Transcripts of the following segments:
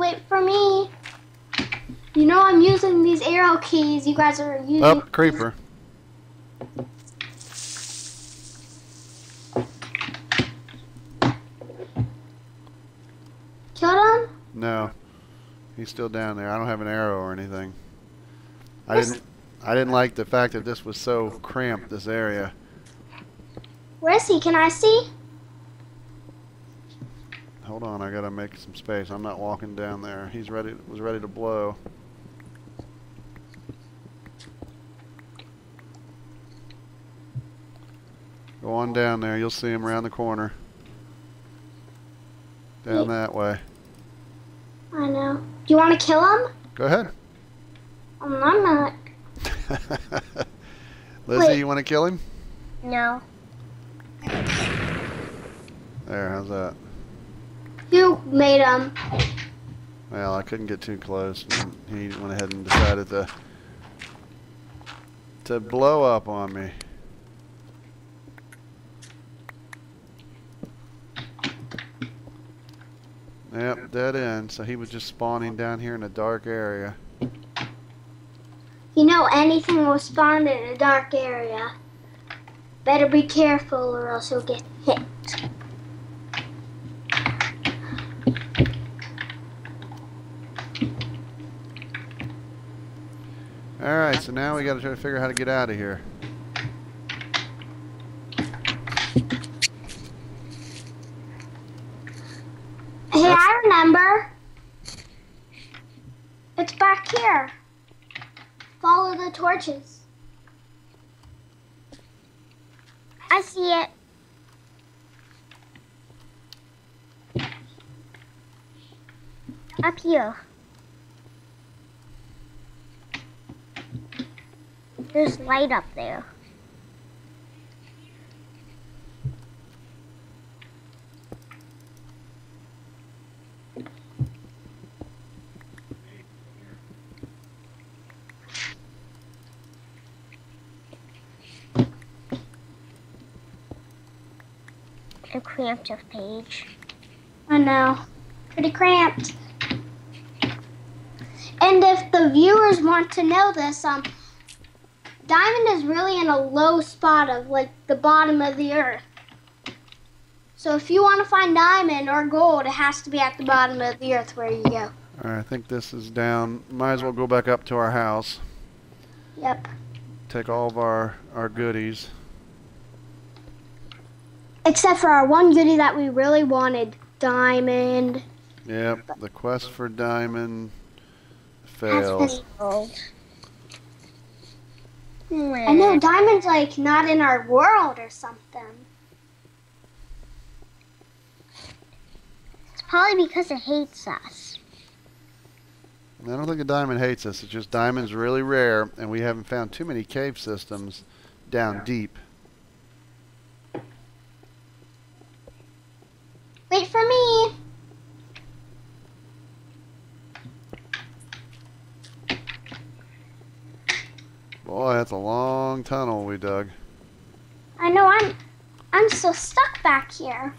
wait for me. You know I'm using these arrow keys. You guys are using... Oh, creeper. Killed him? No. He's still down there. I don't have an arrow or anything. I didn't like the fact that this was so cramped, this area. Where is he? Can I see? Hold on, I gotta make some space. I'm not walking down there. He's was ready to blow. Go on down there. You'll see him around the corner. Down that way. I know. Do you want to kill him? Go ahead. I'm not. Lizzie, Wait. you want to kill him? No. There, how's that? You made him. Well, I couldn't get too close. He went ahead and decided to blow up on me. Yep, dead end. So he was just spawning down here in a dark area. You know anything will spawn in a dark area. Better be careful or else you'll get hit. Alright, so now we gotta try to figure out how to get out of here. Hey, I remember. It's back here. Follow the torches. I see it. Up here. There's light up there. A cramped page. I know. Pretty cramped. And if the viewers want to know this, Diamond is really in a low spot of like the bottom of the earth. So if you want to find diamond or gold, it has to be at the bottom of the earth where you go. Alright, I think this is down. Might as well go back up to our house. Yep. Take all of our goodies. Except for our one goodie that we really wanted, diamond. Yep, the quest for diamond fails. I know diamond's like not in our world or something. It's probably because it hates us. I don't think a diamond hates us. It's just diamond's really rare, and we haven't found too many cave systems down deep. Wait for me. Boy, that's a long tunnel we dug. I know I'm still stuck back here.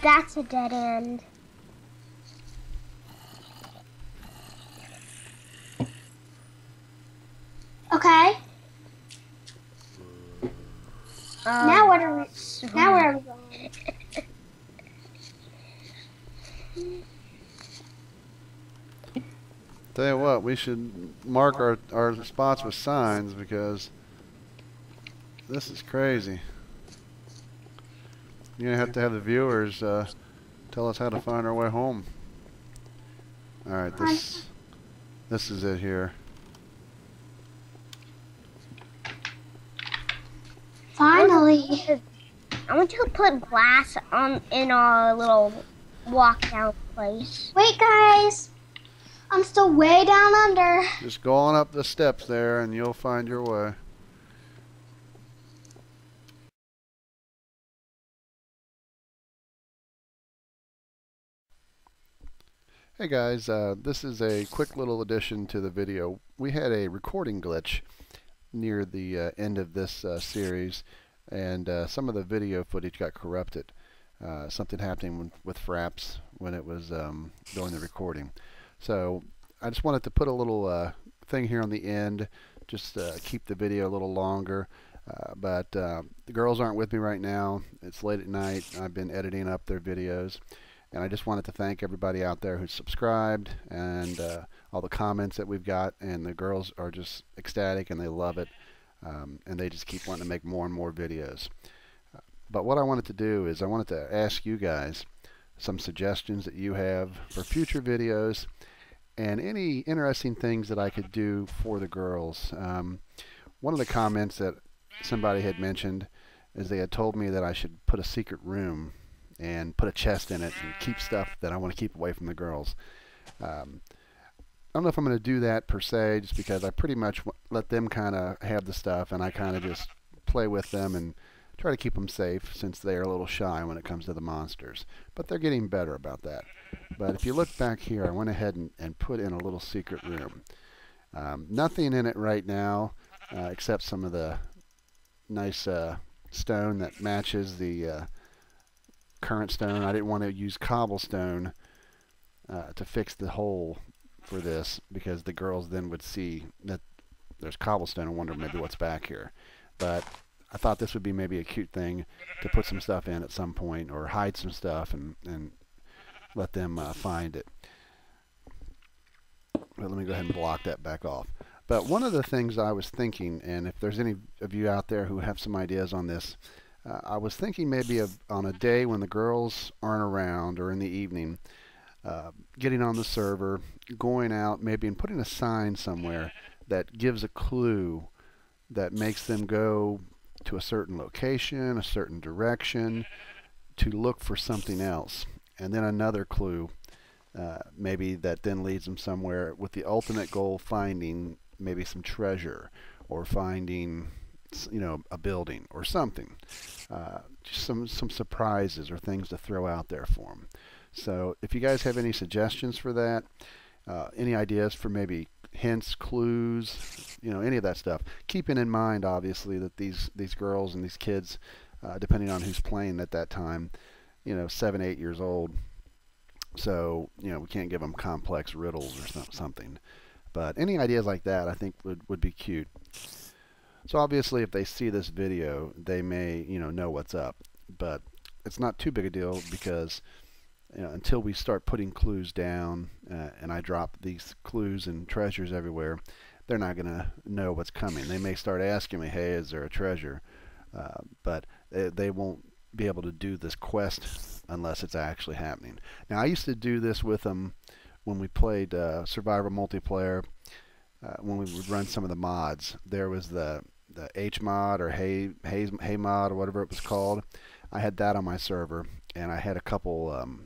That's a dead end. Okay. Now what are we? Now where are we going? Tell you what, we should mark our spots with signs because this is crazy. You're going to have the viewers tell us how to find our way home. Alright, this is it here. Finally. I want to put glass in our little walk down place. Wait, guys. I'm still way down under. Just go on up the steps there and you'll find your way. Hey guys, this is a quick little addition to the video. We had a recording glitch near the end of this series, and some of the video footage got corrupted. Something happening with Fraps when it was doing the recording. So I just wanted to put a little thing here on the end, just keep the video a little longer. But the girls aren't with me right now. It's late at night. I've been editing up their videos. And I just wanted to thank everybody out there who's subscribed and all the comments that we've got. And the girls are just ecstatic and they love it. And they just keep wanting to make more and more videos. But what I wanted to do is I wanted to ask you guys some suggestions that you have for future videos and any interesting things that I could do for the girls. One of the comments that somebody had mentioned is they had told me that I should put a secret room and put a chest in it and keep stuff that I want to keep away from the girls. I don't know if I'm going to do that per se, just because I pretty much let them kind of have the stuff and I kind of just play with them and try to keep them safe, since they are a little shy when it comes to the monsters. But they're getting better about that. But if you look back here, I went ahead and put in a little secret room. Nothing in it right now except some of the nice stone that matches the current stone. I didn't want to use cobblestone to fix the hole for this, because the girls then would see that there's cobblestone and wonder maybe what's back here. But I thought this would be maybe a cute thing to put some stuff in at some point, or hide some stuff and let them find it. But let me go ahead and block that back off. But one of the things I was thinking, and if there's any of you out there who have some ideas on this, I was thinking maybe on a day when the girls aren't around, or in the evening, getting on the server, going out maybe and putting a sign somewhere that gives a clue that makes them go to a certain location, a certain direction, to look for something else. And then another clue, maybe that then leads them somewhere, with the ultimate goal finding maybe some treasure, or finding, you know, a building or something. Just some surprises or things to throw out there for them. So if you guys have any suggestions for that, any ideas for maybe hints, clues, you know, any of that stuff, keeping in mind obviously that these girls and these kids, depending on who's playing at that time, you know, 7, 8 years old, so you know, we can't give them complex riddles or something. But any ideas like that I think would be cute. So obviously if they see this video, they may, you know what's up, but it's not too big a deal, because you know, until we start putting clues down and I drop these clues and treasures everywhere, they're not going to know what's coming. They may start asking me, hey, is there a treasure? But they won't be able to do this quest unless it's actually happening. Now, I used to do this with them when we played Survivor multiplayer, when we would run some of the mods. There was the H mod, or Hey mod, or whatever it was called. I had that on my server, and I had a couple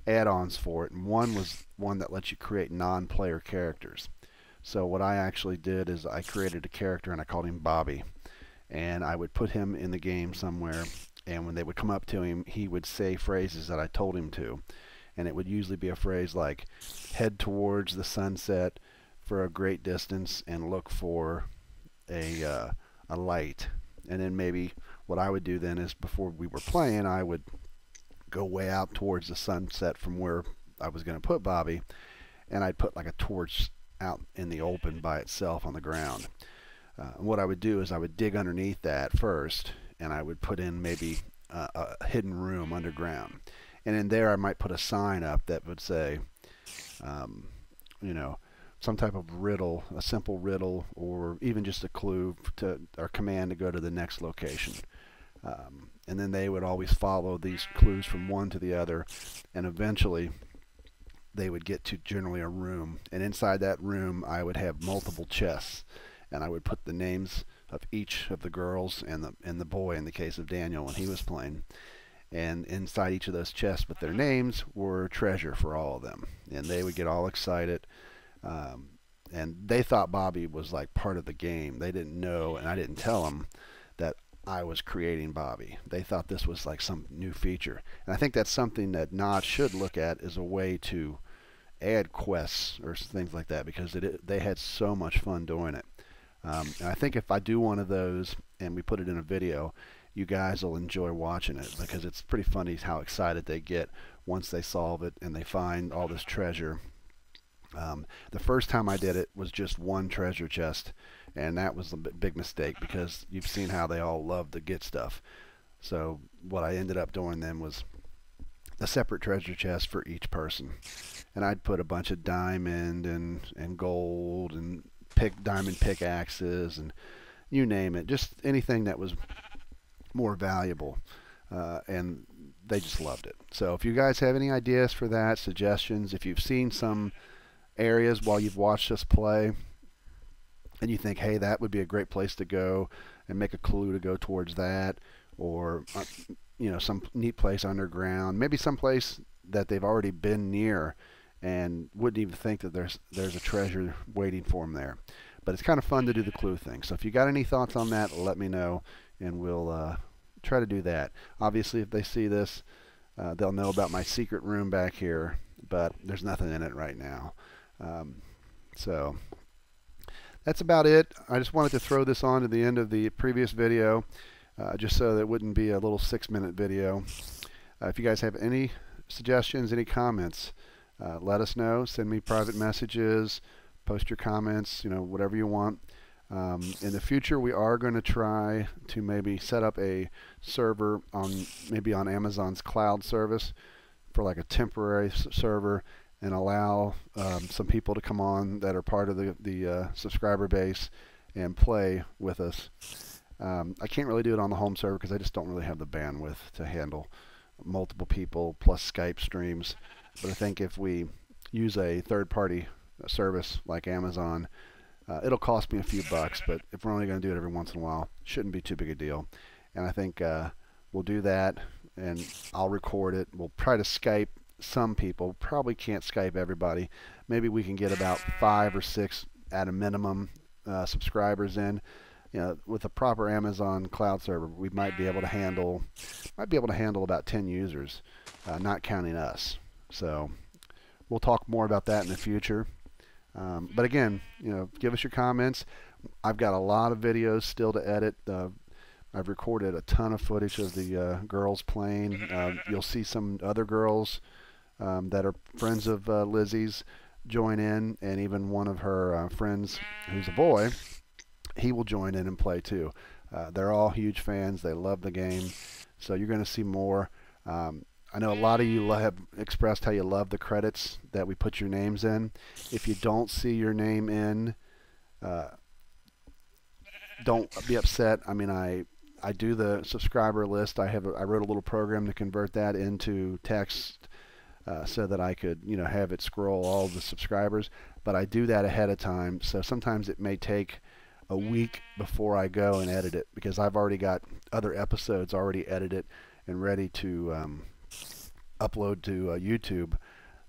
add-ons for it, and one was one that lets you create non-player characters. So what I actually did is I created a character and I called him Bobby, and I would put him in the game somewhere, and when they would come up to him, he would say phrases that I told him to, and it would usually be a phrase like, head towards the sunset for a great distance and look for a light. And then maybe what I would do then is, before we were playing, I would go way out towards the sunset from where I was going to put Bobby, and I'd put like a torch out in the open by itself on the ground. And what I would do is I would dig underneath that first, and I would put in maybe a hidden room underground, and in there I might put a sign up that would say, you know, some type of riddle, a simple riddle, or even just a clue to, or command to go to the next location. And then they would always follow these clues from one to the other, and eventually they would get to generally a room, and inside that room I would have multiple chests, and I would put the names of each of the girls and the boy, in the case of Daniel when he was playing, and inside each of those chests with their names were treasure for all of them, and they would get all excited. And they thought Bobby was like part of the game. They didn't know, and I didn't tell them that I was creating Bobby. They thought this was like some new feature. And I think that's something that Notch should look at as a way to add quests or things like that, because they had so much fun doing it. And I think if I do one of those and we put it in a video, you guys will enjoy watching it, because it's pretty funny how excited they get once they solve it and they find all this treasure. The first time I did it was just one treasure chest, and that was a big mistake, because you've seen how they all love to get stuff. So what I ended up doing then was a separate treasure chest for each person, and I'd put a bunch of diamond and gold and diamond pickaxes and you name it, just anything that was more valuable, and they just loved it. So if you guys have any ideas for that, suggestions, if you've seen some areas while you've watched us play and you think, hey, that would be a great place to go, and make a clue to go towards that, or some neat place underground, maybe some place that they've already been near and wouldn't even think that there's a treasure waiting for them there. But it's kind of fun to do the clue thing. So if you got any thoughts on that, let me know, and we'll try to do that. Obviously, if they see this, they'll know about my secret room back here, but there's nothing in it right now. So that's about it. I just wanted to throw this on to the end of the previous video, just so that it wouldn't be a little 6-minute video. If you guys have any suggestions, any comments, let us know. Send me private messages, post your comments, whatever you want. In the future, we are going to try to maybe set up a server on Amazon's cloud service for like a temporary server, and allow some people to come on that are part of the subscriber base and play with us. I can't really do it on the home server because I just don't really have the bandwidth to handle multiple people plus Skype streams. But I think if we use a third-party service like Amazon, it'll cost me a few bucks, but if we're only going to do it every once in a while, it shouldn't be too big a deal. And I think we'll do that, and I'll record it. We'll try to Skype some people. Probably can't Skype everybody. Maybe we can get about 5 or 6 at a minimum subscribers in. With a proper Amazon cloud server, we might be able to handle about 10 users, not counting us. So we'll talk more about that in the future. But again, give us your comments. I've got a lot of videos still to edit. I've recorded a ton of footage of the girls playing. You'll see some other girls that are friends of Lizzie's join in, and even one of her friends who's a boy, he will join in and play too. They're all huge fans. They love the game. So you're going to see more. I know a lot of you have expressed how you love the credits that we put your names in. If you don't see your name in, don't be upset. I mean, I do the subscriber list. I wrote a little program to convert that into text, so that I could have it scroll all the subscribers. But I do that ahead of time, so sometimes it may take a week before I go and edit it, because I've already got other episodes already edited and ready to upload to YouTube.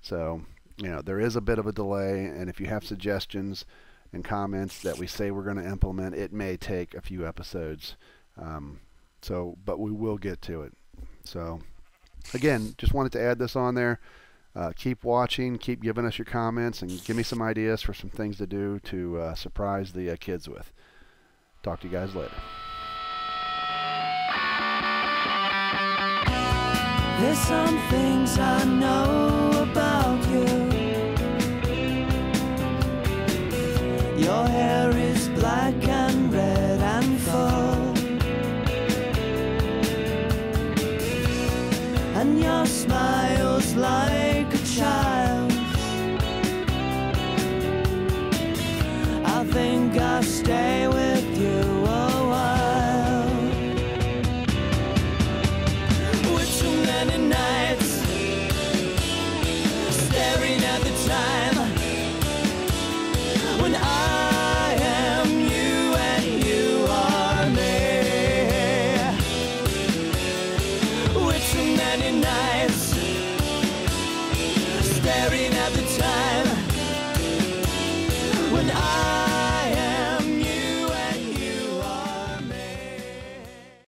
So there is a bit of a delay, and if you have suggestions and comments that we say we're going to implement, it may take a few episodes. But we will get to it. So again, just wanted to add this on there. Keep watching, keep giving us your comments, and give me some ideas for some things to do to surprise the kids with. Talk to you guys later. There's some things I know about you. Your hair is black and red and full, and your smile's like a child. I think I'll stay with you a while. With too many nights staring at the time when I am you and you are me. With too many nights staring at the time when I